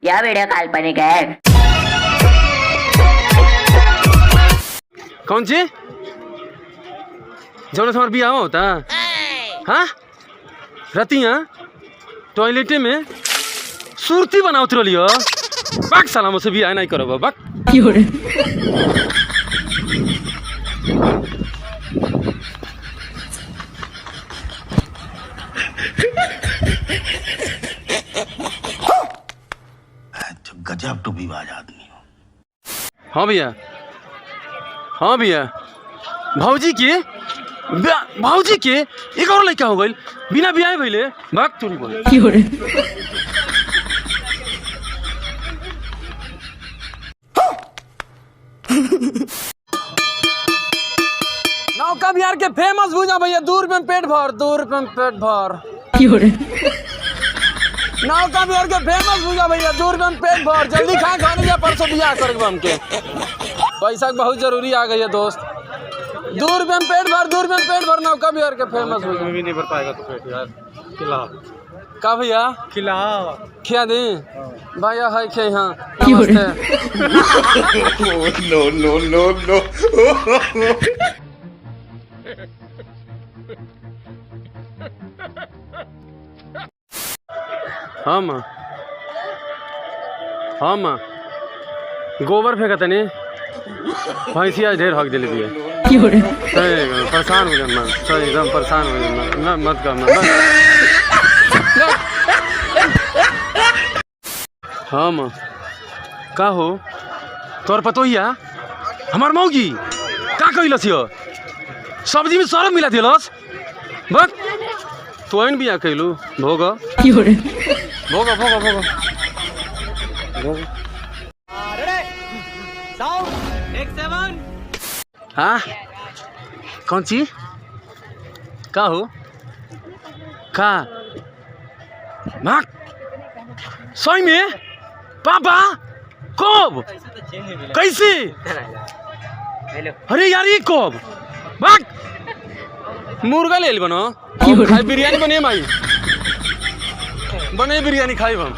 यह वीडियो काल्पनिक है। कौन सी जौन हमार बियाह होता हाँ रतिया टॉयलेटे में सुरती बनावत रहियो बाक साला मुझसे बियाह नहीं करो बाक गजब टू विवाज आदमी हो। हाँ भैया भाजी के एक और लड़का हो गई बिना बियाह भइले भाग चोरी बोल नौका बिहार के फेमस भुजा भैया दूर में पेट भर नौका बिहार के फेमस भुजा भैया दूर में पेट भर जल्दी खाने जा परसों बियाह करेंगे हमके पैसा बहुत जरूरी आ गई है दोस्त दूर में पेट भर नौका बिहार के फेमस भुजा भी नहीं भर पाएगा तो पेट यार खिला का भैया खिया दी भैया है खे यहाँ नो हाँ माँ गोबर फेंकता नहीं भैंसिया ढेर हक दिल दिए परेशान हो जाना सही एकदम परेशान हो जाना मत करना हाँ माँ का हो तोर पतोहिया हमार मौगी का कैलस यो सब्जी में सरफ मिला दिलस बक तो बिया कैलू भोग हाँ कौन सी का हो का भाग सही में पापा कब कैसे अरे यार ये कब भाग मुर्गा ले बनो खाई बिरयानी बने माई बने बिरयानी खाई हम